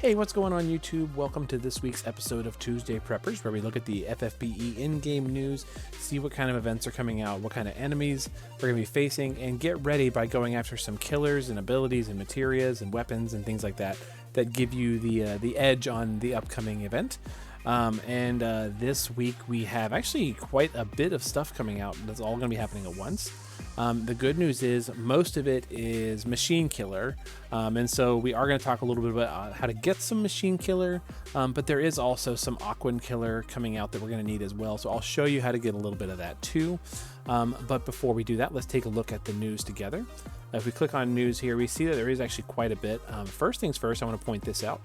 Hey, what's going on YouTube? Welcome to this week's episode of Tuesday Preppers, where we look at the FFBE in-game news, see what kind of events are coming out, what kind of enemies we're going to be facing, and get ready by going after some killers and abilities and materias and weapons and things like that that give you the edge on the upcoming event. This week we have actually quite a bit of stuff coming out that's all going to be happening at once. The good news is most of it is machine killer, and so we are going to talk a little bit about how to get some machine killer, but there is also some Aquan killer coming out that we're going to need as well, so I'll show you how to get a little bit of that too. But before we do that, let's take a look at the news together. If we click on news here, we see that there is actually quite a bit. First things first, I want to point this out.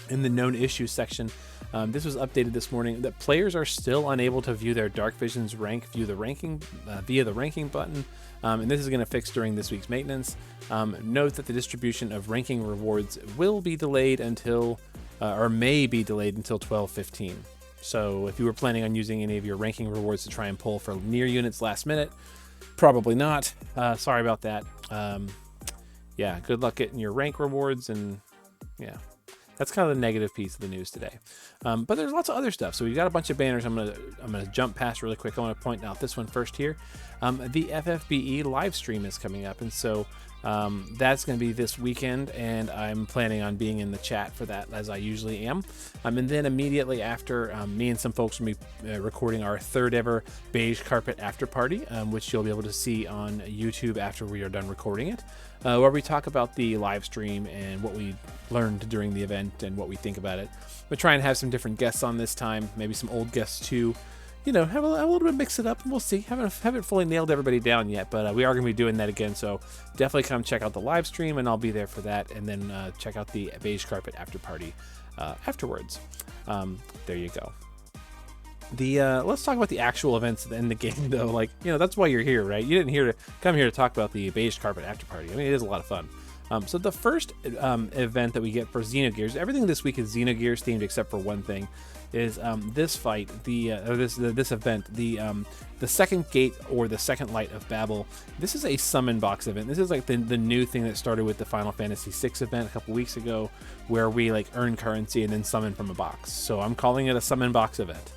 In the known issues section, this was updated this morning that players are still unable to view their Dark Vision's rank via the ranking button, and this is going to fix during this week's maintenance. Note that the distribution of ranking rewards will be delayed until, or may be delayed until 12:15. So if you were planning on using any of your ranking rewards to try and pull for near units last minute, probably not. Sorry about that. Yeah, good luck getting your rank rewards, and yeah. That's kind of the negative piece of the news today. But there's lots of other stuff. So we've got a bunch of banners I'm gonna jump past really quick. I want to point out this one first here. The FFBE live stream is coming up, and so that's going to be this weekend, and I'm planning on being in the chat for that, as I usually am. And then immediately after, me and some folks will be recording our third ever beige carpet after party, which you'll be able to see on YouTube after we are done recording it, where we talk about the live stream and what we learned during the event and what we think about it. We'll try and have some different guests on this time, maybe some old guests too. You know, have a little bit, mix it up, and we'll see. Haven't fully nailed everybody down yet, but we are going to be doing that again. So definitely come check out the live stream, and I'll be there for that. And then check out the beige carpet after party afterwards. There you go. Let's talk about the actual events in the game, though. Like, you know, that's why you're here, right? You didn't come here to talk about the beige carpet after party. I mean, it is a lot of fun. So the first event that we get for Xenogears, everything this week is Xenogears themed except for one thing, is this fight, this event, the second gate or the second light of Babel. This is a summon box event. This is like the new thing that started with the Final Fantasy VI event a couple weeks ago, where we like earn currency and then summon from a box. So I'm calling it a summon box event.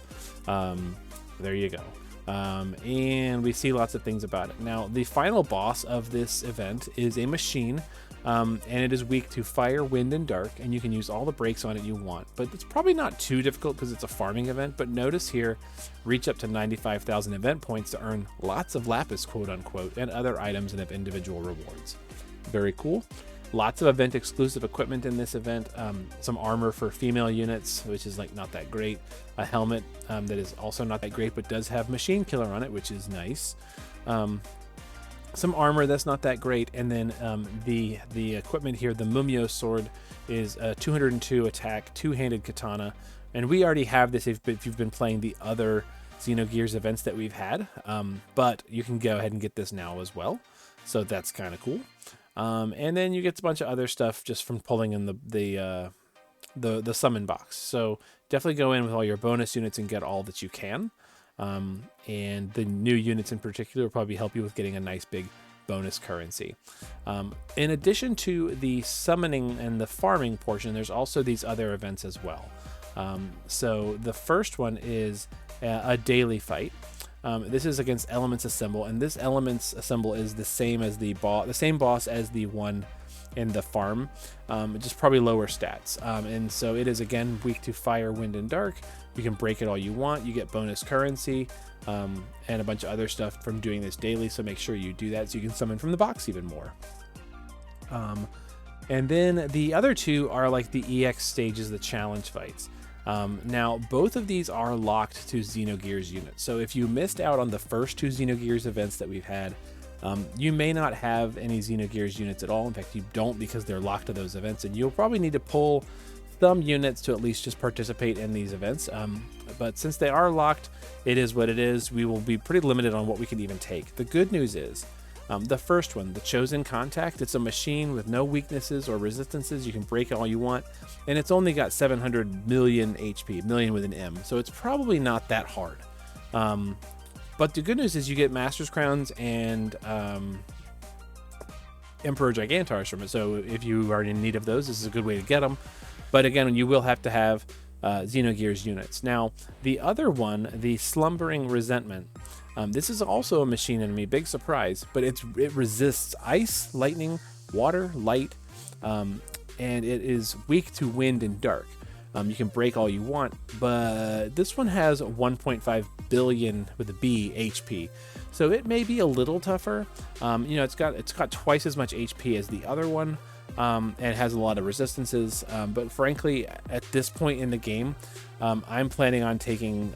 There you go. And we see lots of things about it. Now, the final boss of this event is a machine, and it is weak to fire, wind, and dark, and you can use all the breaks on it you want. But it's probably not too difficult because it's a farming event. But notice here, reach up to 95,000 event points to earn lots of Lapis, quote unquote, and other items and have individual rewards. Very cool. Lots of event exclusive equipment in this event. Some armor for female units, which is like not that great. A helmet that is also not that great, but does have machine killer on it, which is nice. Some armor that's not that great, and then the equipment here, the Mumio sword, is a 202 attack, two-handed katana, and we already have this if you've been playing the other Xenogears events that we've had, but you can go ahead and get this now as well, so that's kind of cool. And then you get a bunch of other stuff just from pulling in the summon box, so definitely go in with all your bonus units and get all that you can. And the new units in particular will probably help you with getting a nice big bonus currency. In addition to the summoning and the farming portion, there's also these other events as well. So the first one is a daily fight. This is against Elements Assemble, and this Elements Assemble is the same as the same boss as the one in the farm, just probably lower stats. And so it is again weak to fire, wind, and dark. You can break it all you want. You get bonus currency and a bunch of other stuff from doing this daily, so make sure you do that so you can summon from the box even more. And then the other two are like the EX stages, the challenge fights. Now, both of these are locked to Xenogears units. So if you missed out on the first two Xenogears events that we've had, you may not have any Xenogears units at all. In fact, you don't, because they're locked to those events, and you'll probably need to pull some units to at least just participate in these events. But since they are locked, it is what it is. We will be pretty limited on what we can even take. The good news is, the first one, the Chosen Contact, it's a machine with no weaknesses or resistances. You can break it all you want, and it's only got 700 million HP, million with an M, so it's probably not that hard. But the good news is you get Master's Crowns and Emperor Gigantars from it. So if you are in need of those, this is a good way to get them. But again, you will have to have Xenogears units. Now, the other one, the Slumbering Resentment, this is also a machine enemy, big surprise, but it resists ice, lightning, water, light, and it is weak to wind and dark. You can break all you want, but this one has 1.5 billion with a B HP, so it may be a little tougher. You know, it's got twice as much HP as the other one, and it has a lot of resistances. But frankly, at this point in the game, I'm planning on taking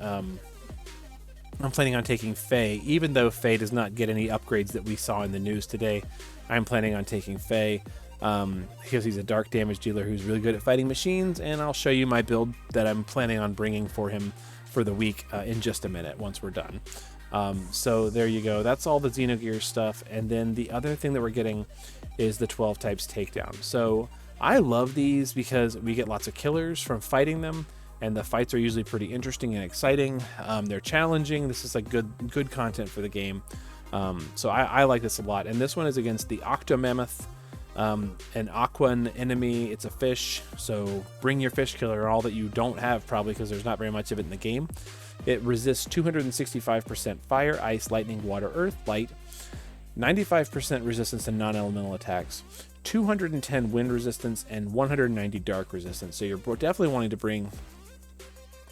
Faye, even though Faye does not get any upgrades that we saw in the news today. I'm planning on taking Faye. Because he's a dark damage dealer who's really good at fighting machines, and I'll show you my build that I'm planning on bringing for him for the week in just a minute once we're done. So there you go. That's all the Xenogears stuff. And then the other thing that we're getting is the 12 types takedown. So I love these because we get lots of killers from fighting them, and the fights are usually pretty interesting and exciting. They're challenging. This is like good content for the game. So I like this a lot. And this one is against the Octomammoth, an Aquan enemy. It's a fish, so bring your fish killer, all that you don't have probably, because there's not very much of it in the game. It resists 265% fire, ice, lightning, water, earth, light, 95% resistance to non-elemental attacks, 210 wind resistance, and 190 dark resistance. So you're definitely wanting to bring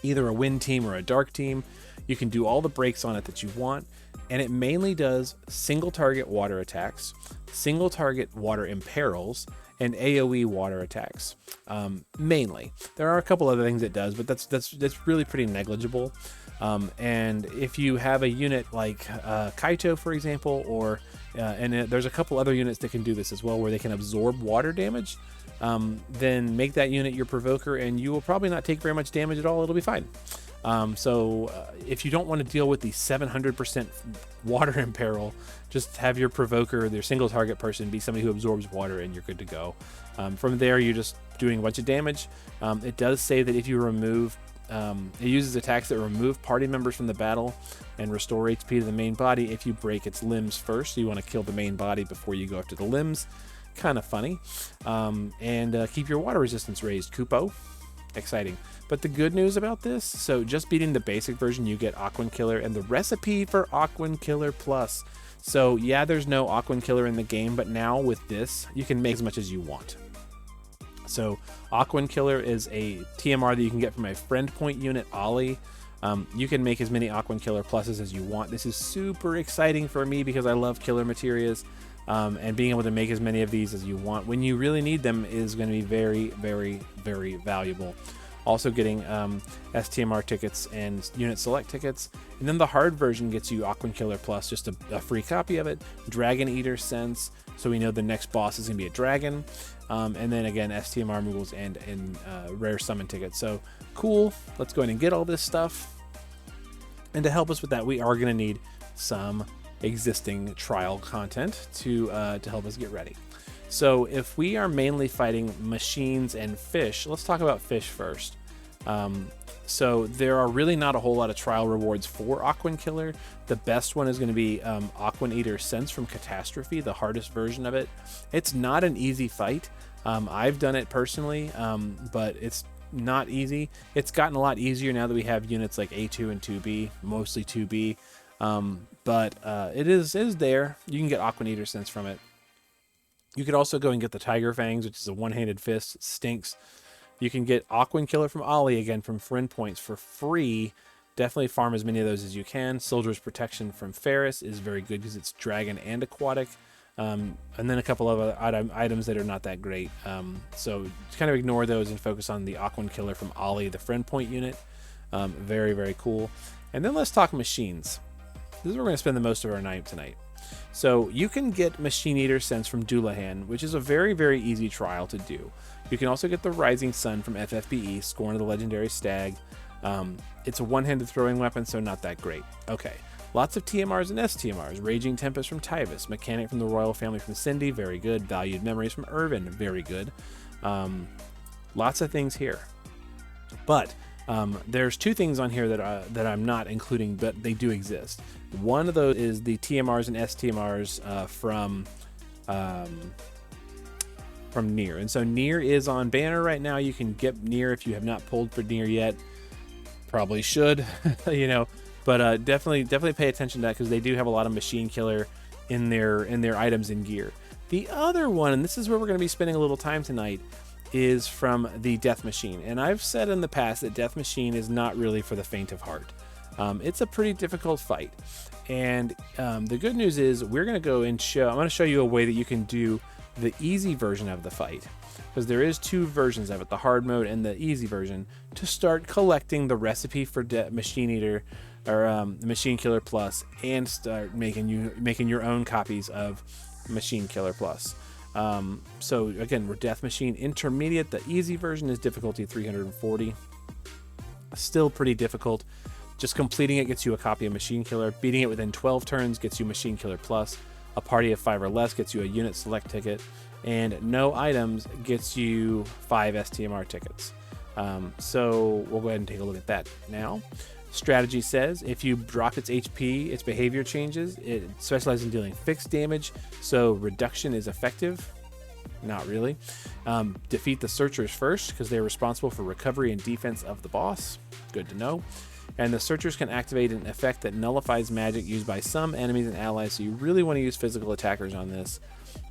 either a wind team or a dark team. You can do all the breaks on it that you want, and it mainly does single target water attacks, single target water imperils, and AoE water attacks. Mainly, there are a couple other things it does, but that's really pretty negligible. And if you have a unit like Kaito, for example, or there's a couple other units that can do this as well, where they can absorb water damage, then make that unit your provoker, and you will probably not take very much damage at all. It'll be fine. If you don't want to deal with the 700% water imperil, just have your provoker, their single target person, be somebody who absorbs water, and you're good to go. From there, you're just doing a bunch of damage. It does say that if you remove, it uses attacks that remove party members from the battle and restore HP to the main body if you break its limbs first. So you want to kill the main body before you go after the limbs. Kind of funny. And keep your water resistance raised, Kupo. Exciting. But the good news about this, so just beating the basic version, you get Aquan Killer and the recipe for Aquan Killer Plus. So yeah, there's no Aquan Killer in the game, but now with this, you can make as much as you want. So Aquan Killer is a TMR that you can get from a friend point unit, Ollie. You can make as many Aquan Killer Pluses as you want. This is super exciting for me because I love killer materials. And being able to make as many of these as you want when you really need them is going to be very, very, very valuable. Also getting STMR tickets and unit select tickets. And then the hard version gets you Aquan Killer Plus, just a free copy of it. Dragon Eater Sense, so we know the next boss is going to be a dragon. And then again, STMR removals and rare summon tickets. So cool. Let's go ahead and get all this stuff. And to help us with that, we are going to need some existing trial content to help us get ready. So if we are mainly fighting machines and fish, let's talk about fish first. So there are really not a whole lot of trial rewards for Aquan Killer. The best one is going to be Aquan Eater Sense from Catastrophe, the hardest version of it. It's not an easy fight. I've done it personally, but it's not easy. It's gotten a lot easier now that we have units like A2 and 2B, mostly 2B. But it is there. You can get Aquan Eater Sense from it. You could also go and get the Tiger Fangs, which is a one-handed fist. It stinks. You can get Aquan Killer from Ollie, again, from friend points for free. Definitely farm as many of those as you can. Soldier's Protection from Ferris is very good because it's dragon and aquatic. And then a couple of other items that are not that great. So kind of ignore those and focus on the Aquan Killer from Ollie, the friend point unit. Very, very cool. And then let's talk machines. This is where we're going to spend the most of our night tonight. So you can get Machine Eater Sense from Doulahan, which is a very, very easy trial to do. You can also get the Rising Sun from FFBE, Scorn of the Legendary Stag. It's a one-handed throwing weapon, so not that great. Okay, lots of TMRs and STMRs. Raging Tempest from Tyvis, Mechanic from the Royal Family from Cindy, very good. Valued Memories from Irvin, very good. Lots of things here. But there's two things on here that I'm not including, but they do exist. One of those is the TMRs and STMRs from Nier. And so Nier is on banner right now. You can get Nier if you have not pulled for Nier yet. Probably should, you know, but definitely pay attention to that, because they do have a lot of machine killer in their items and gear. The other one, and this is where we're going to be spending a little time tonight, is from the Death Machine. And I've said in the past that Death Machine is not really for the faint of heart. It's a pretty difficult fight. And the good news is we're going to go and I'm going to show you a way that you can do the easy version of the fight, because there is 2 versions of it, the hard mode and the easy version, to start collecting the recipe for Machine Eater or Machine Killer Plus, and start making your own copies of Machine Killer Plus. So again, we're Death Machine Intermediate. The easy version is difficulty 340. Still pretty difficult. Just completing it gets you a copy of Machine Killer. Beating it within 12 turns gets you Machine Killer Plus. A party of 5 or less gets you a unit select ticket. And no items gets you 5 STMR tickets. So we'll go ahead and take a look at that now. Strategy says if you drop its HP, its behavior changes. It specializes in dealing fixed damage, so reduction is effective. Not really. Defeat the Searchers first, because they're responsible for recovery and defense of the boss. Good to know. And the Searchers can activate an effect that nullifies magic used by some enemies and allies, so you really want to use physical attackers on this.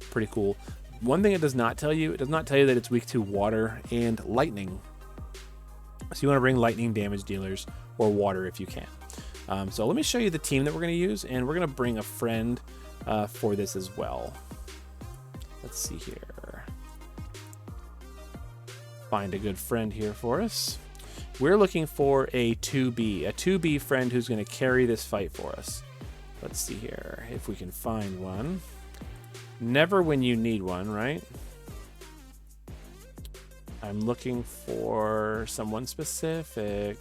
Pretty cool. One thing it does not tell you that it's weak to water and lightning. So you want to bring lightning damage dealers or water if you can. So let me show you the team that we're going to use, and we're going to bring a friend for this as well. Let's see here. Find a good friend here for us. We're looking for a 2B friend who's going to carry this fight for us. Let's see here if we can find one. Never when you need one, right? I'm looking for someone specific.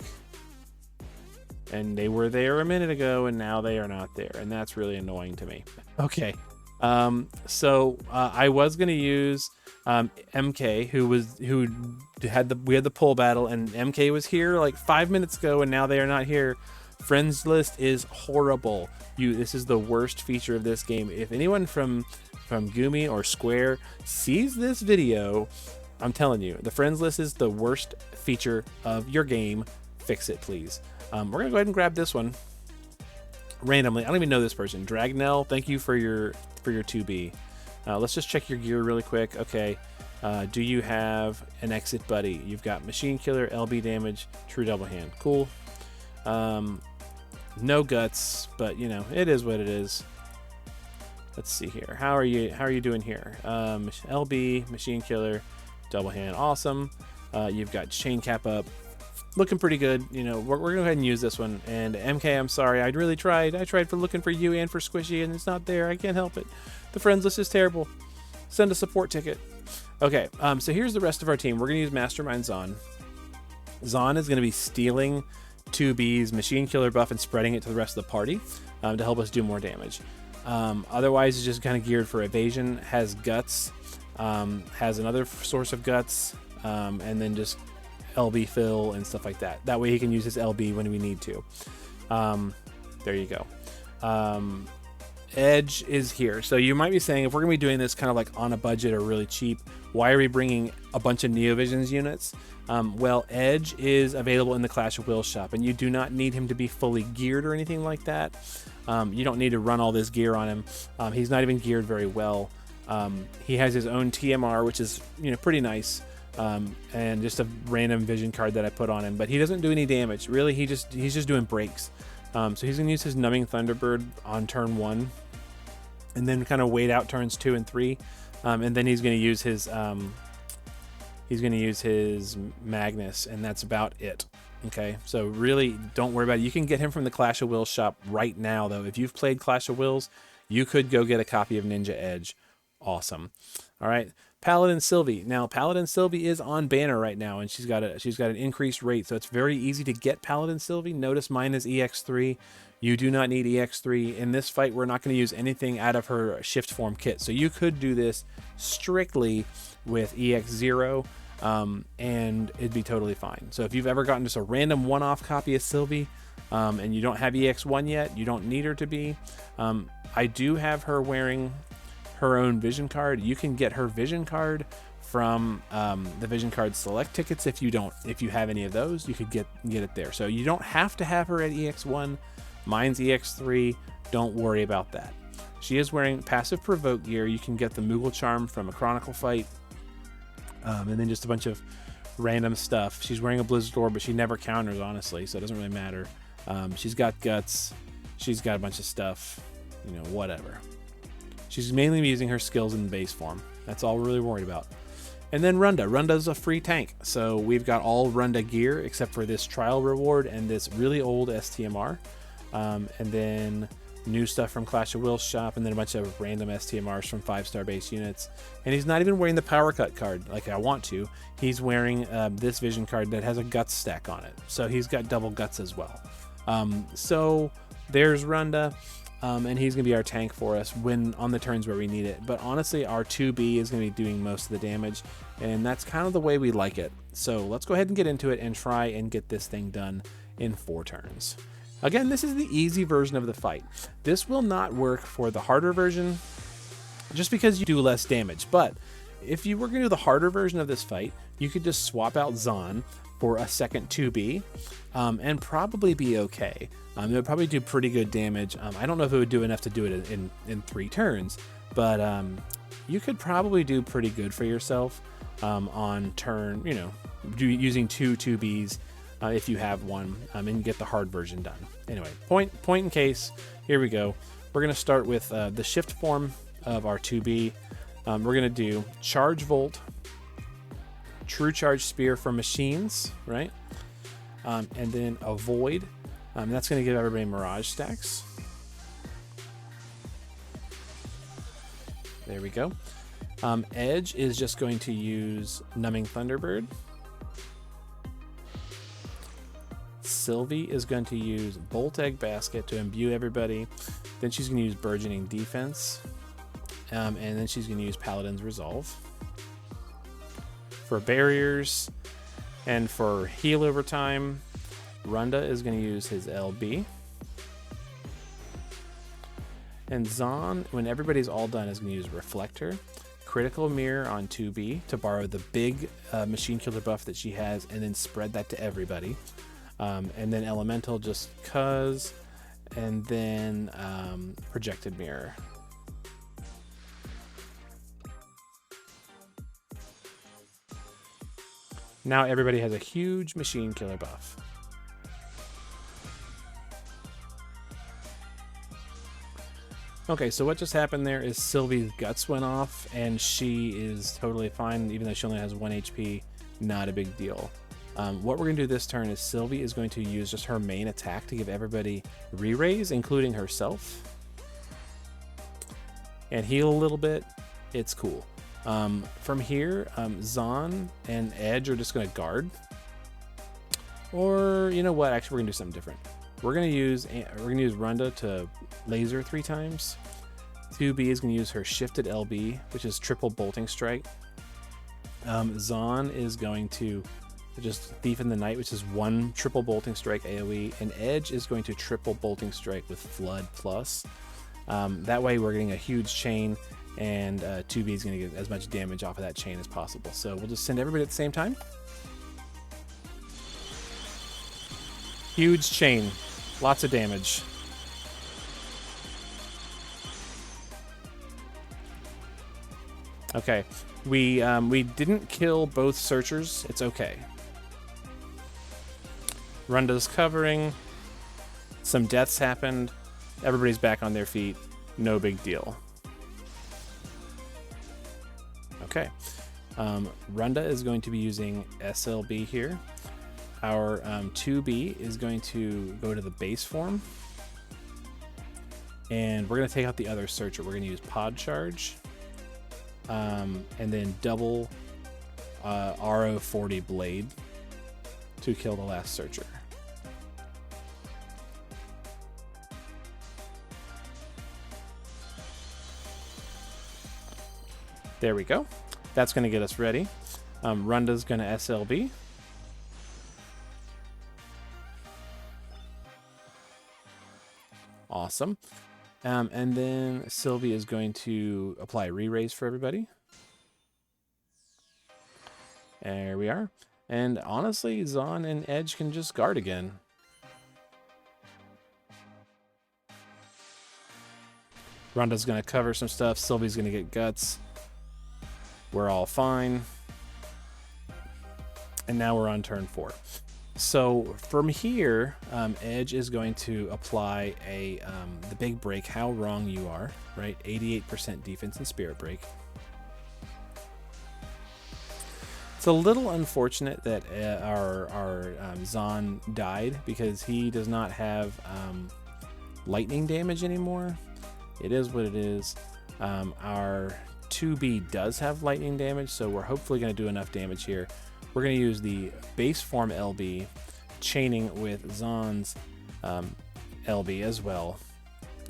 And they were there a minute ago, and now they are not there. And that's really annoying to me. Okay. So I was going to use MK, we had the pull battle, and MK was here like 5 minutes ago, and now they are not here. Friends list is horrible. This is the worst feature of this game. If anyone from Gumi or Square sees this video, I'm telling you, the friends list is the worst feature of your game. Fix it, please. We're gonna go ahead and grab this one randomly. I don't even know this person. Dragnell, thank you for your 2B. Let's just check your gear really quick. Okay. Do you have an exit buddy? You've got Machine Killer, LB damage, True Double Hand. Cool. No guts, but you know, it is what it is. Let's see here. How are you doing here? LB, Machine Killer, Double Hand. Awesome. You've got Chain Cap up. Looking pretty good. You know, we're going to go ahead and use this one. And MK, I'm sorry. I really tried. I tried for looking for you and for Squishy, and it's not there. I can't help it. The friends list is terrible. Send a support ticket. Okay, so here's the rest of our team. We're going to use Mastermind Zon. Zon is going to be stealing 2B's Machine Killer buff and spreading it to the rest of the party to help us do more damage. Otherwise, it's just kind of geared for evasion. Has guts. Has another source of guts. And then just LB fill and stuff like that. That way he can use his LB when we need to. There you go. Edge is here. So you might be saying, if we're going to be doing this kind of like on a budget or really cheap, why are we bringing a bunch of Neovisions units? Well, Edge is available in the Clash of Wills shop, and you do not need him to be fully geared or anything like that. You don't need to run all this gear on him. He's not even geared very well. He has his own TMR, which is, you know, pretty nice. And just a random vision card that I put on him, but he doesn't do any damage. Really, he's just doing breaks. So he's gonna use his Numbing Thunderbird on turn 1, and then kind of wait out turns 2 and 3, and then he's gonna use his Magnus, and that's about it. Okay, so really don't worry about it. You can get him from the Clash of Wills shop right now, though. If you've played Clash of Wills, you could go get a copy of Ninja Edge. Awesome. All right. Paladin Sylvie. Now, Paladin Sylvie is on banner right now, and she's got an increased rate, so it's very easy to get Paladin Sylvie. Notice mine is EX3. You do not need EX3. In this fight, we're not going to use anything out of her shift form kit, so you could do this strictly with EX0, and it'd be totally fine. So if you've ever gotten just a random one-off copy of Sylvie, and you don't have EX1 yet, you don't need her to be. I do have her wearing her own vision card. You can get her vision card from the vision card select tickets. If you have any of those, you could get it there. So you don't have to have her at EX1. Mine's EX3. Don't worry about that. She is wearing passive provoke gear. You can get the Moogle charm from a Chronicle fight, and then just a bunch of random stuff. She's wearing a Blizzard Orb, but she never counters, honestly, so it doesn't really matter. She's got guts. She's got a bunch of stuff, you know, whatever. She's mainly using her skills in base form. That's all we're really worried about. And then Runda. Runda's a free tank, so we've got all Runda gear except for this trial reward and this really old STMR, and then new stuff from Clash of Wills shop, and then a bunch of random STMRs from 5-star base units. And he's not even wearing the power cut card like I want to. He's wearing this vision card that has a guts stack on it, so he's got double guts as well. So there's Runda, and he's gonna be our tank for us when on the turns where we need it. But honestly, our 2B is gonna be doing most of the damage, and that's kind of the way we like it. So let's go ahead and get into it and try and get this thing done in 4 turns. Again, this is the easy version of the fight. This will not work for the harder version just because you do less damage. But if you were going to do the harder version of this fight, you could just swap out Zon for a second 2B and probably be okay. It would probably do pretty good damage. I don't know if it would do enough to do it in 3 turns, but you could probably do pretty good for yourself on turn, you know, using 2 2Bs. If you have one, and get the hard version done. Anyway, point in case, here we go. We're going to start with the shift form of our 2B. We're going to do Charge Volt, True Charge Spear for machines, right? And then Avoid. That's going to give everybody Mirage stacks. There we go. Edge is just going to use Numbing Thunderbird. Sylvie is going to use Bolt Egg Basket to imbue everybody. Then she's going to use Burgeoning Defense. And then she's going to use Paladin's Resolve. For barriers and for heal over time, Runda is going to use his LB. And Zon, when everybody's all done, is going to use Reflector. Critical Mirror on 2B to borrow the big Machine Killer buff that she has and then spread that to everybody. And then Elemental just cuz, and then Projected Mirror. Now everybody has a huge Machine Killer buff. Okay, so what just happened there is Sylvie's guts went off, and she is totally fine, even though she only has 1 HP. Not a big deal. What we're going to do this turn is Sylvie is going to use just her main attack to give everybody re-raise, including herself. And heal a little bit. It's cool. From here, Zon and Edge are just going to guard. Or, you know what? Actually, we're going to do something different. We're going to use Runda to laser 3 times. 2B is going to use her shifted LB, which is triple bolting strike. Zon is going to just Thief in the Night, which is 1 triple bolting strike AoE, and Edge is going to triple bolting strike with Flood plus. That way we're getting a huge chain, and 2B is going to get as much damage off of that chain as possible. So we'll just send everybody at the same time. Huge chain, lots of damage. Okay, we didn't kill both searchers. It's okay. Runda's covering. Some deaths happened. Everybody's back on their feet. No big deal. Okay. Runda is going to be using SLB here. Our 2B is going to go to the base form. And we're going to take out the other searcher. We're going to use Pod Charge. And then double RO40 Blade to kill the last searcher. There we go. That's going to get us ready. Runda's going to SLB. Awesome. And then Sylvie is going to apply re-raise for everybody. There we are. And honestly, Zon and Edge can just guard again. Rhonda's going to cover some stuff. Sylvie's going to get guts. We're all fine. And now we're on turn 4. So from here, Edge is going to apply the big break, How Wrong You Are, right? 88% defense and spirit break. It's a little unfortunate that our Zon died because he does not have lightning damage anymore. It is what it is. Our 2B does have lightning damage, so we're hopefully going to do enough damage here. We're going to use the base form LB, chaining with Zon's LB as well.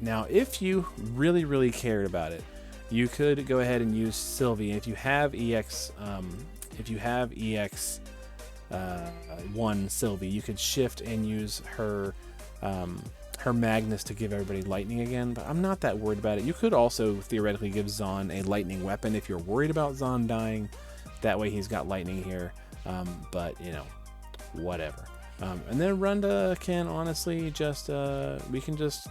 Now, if you really, really cared about it, you could go ahead and use Sylvie. If you have one Sylvie, you could shift and use her Magnus to give everybody lightning again, but I'm not that worried about it. You could also theoretically give Zon a lightning weapon if you're worried about Zon dying. That way he's got lightning here, but you know, whatever. And then Rhonda can honestly just, we can just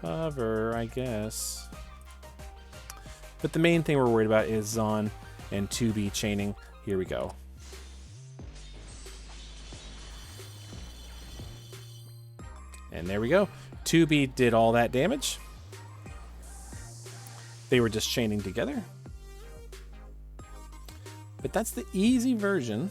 cover, I guess. But the main thing we're worried about is Zon and 2B chaining. Here we go. And there we go. 2B did all that damage. They were just chaining together. But that's the easy version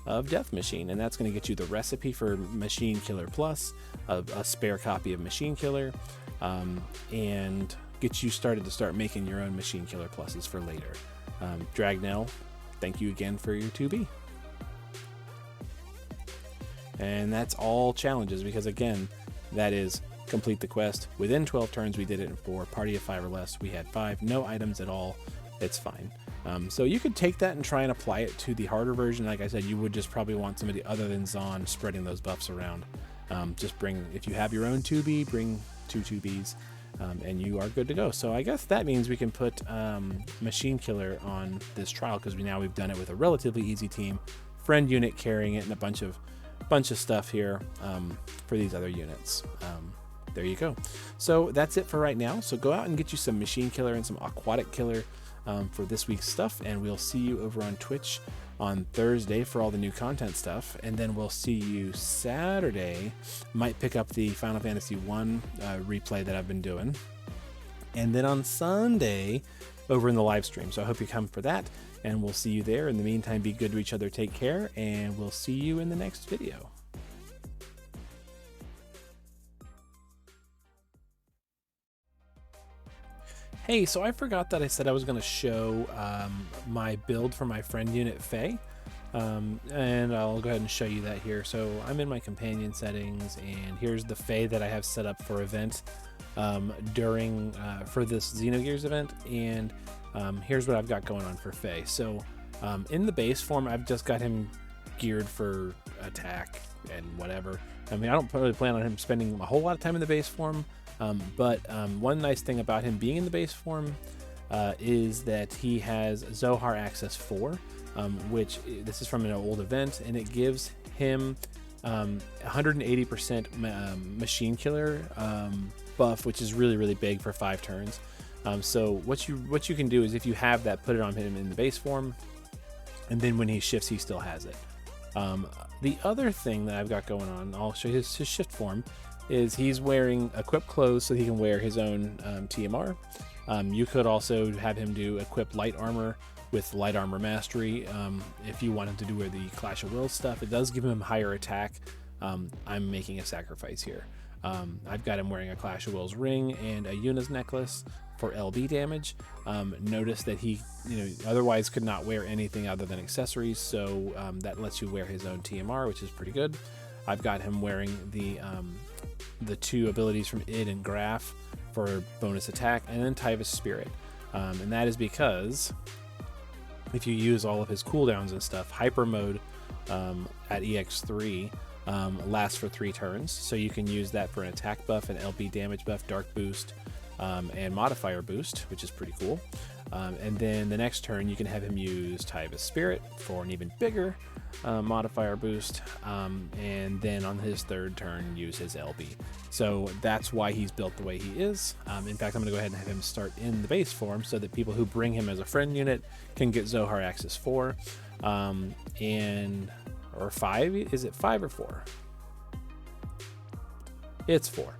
of Death Machine, and that's going to get you the recipe for Machine Killer Plus, a spare copy of Machine Killer, and get you started to start making your own Machine Killer Pluses for later. Dragnell, thank you again for your 2B. And that's all challenges, because again, that is complete the quest. Within 12 turns, we did it in 4. Party of 5 or less, we had 5. No items at all. It's fine. So you could take that and try and apply it to the harder version. Like I said, you would just probably want somebody other than Zon spreading those buffs around. Just bring, if you have your own 2B, bring 2 2Bs, and you are good to go. So I guess that means we can put Machine Killer on this trial, because we've done it with a relatively easy team, friend unit carrying it, and a bunch of stuff here for these other units. There you go. So that's it for right now. So go out and get you some Machine Killer and some Aquatic Killer for this week's stuff, and we'll see you over on Twitch on Thursday for all the new content stuff, and then we'll see you Saturday. Might pick up the Final Fantasy 1 replay that I've been doing, and then on Sunday over in the live stream. So I hope you come for that, and we'll see you there. In the meantime, be good to each other, take care, and we'll see you in the next video. Hey, so I forgot that I said I was going to show my build for my friend unit Faye, and I'll go ahead and show you that here. So I'm in my companion settings, and here's the Faye that I have set up for event for this Xenogears event, and here's what I've got going on for Faye. So in the base form, I've just got him geared for attack and whatever. I mean, I don't really plan on him spending a whole lot of time in the base form. But one nice thing about him being in the base form is that he has Zohar Access 4, which this is from an old event, and it gives him 180% Machine Killer buff, which is really, really big for 5 turns. So what you can do is, if you have that, put it on him in the base form, and then when he shifts, he still has it. The other thing that I've got going on, I'll show you his shift form, is he's wearing equipped clothes so he can wear his own TMR. You could also have him do equip light armor with light armor mastery. If you want him to do the Clash of Wills stuff, it does give him higher attack. I'm making a sacrifice here. I've got him wearing a Clash of Wills ring and a Yuna's necklace for LB damage. Notice that he, otherwise could not wear anything other than accessories, so that lets you wear his own TMR, which is pretty good. I've got him wearing the 2 abilities from id and graph for bonus attack, and then Tyva's Spirit, and that is because if you use all of his cooldowns and stuff, hyper mode at EX3 lasts for 3 turns, so you can use that for an attack buff, an LB damage buff, dark boost, and modifier boost, which is pretty cool. And then the next turn you can have him use Tie of his Spirit for an even bigger modifier boost, and then on his third turn use his LB. So that's why he's built the way he is. In fact, I'm going to go ahead and have him start in the base form so that people who bring him as a friend unit can get Zohar Axis 4 or 5. Is it 5 or 4? It's 4.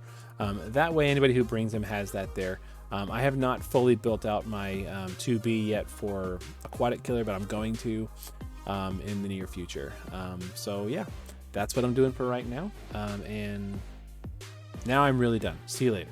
That way anybody who brings him has that there. I have not fully built out my 2B yet for Aquatic Killer, but I'm going to in the near future. So yeah, that's what I'm doing for right now. And now I'm really done. See you later.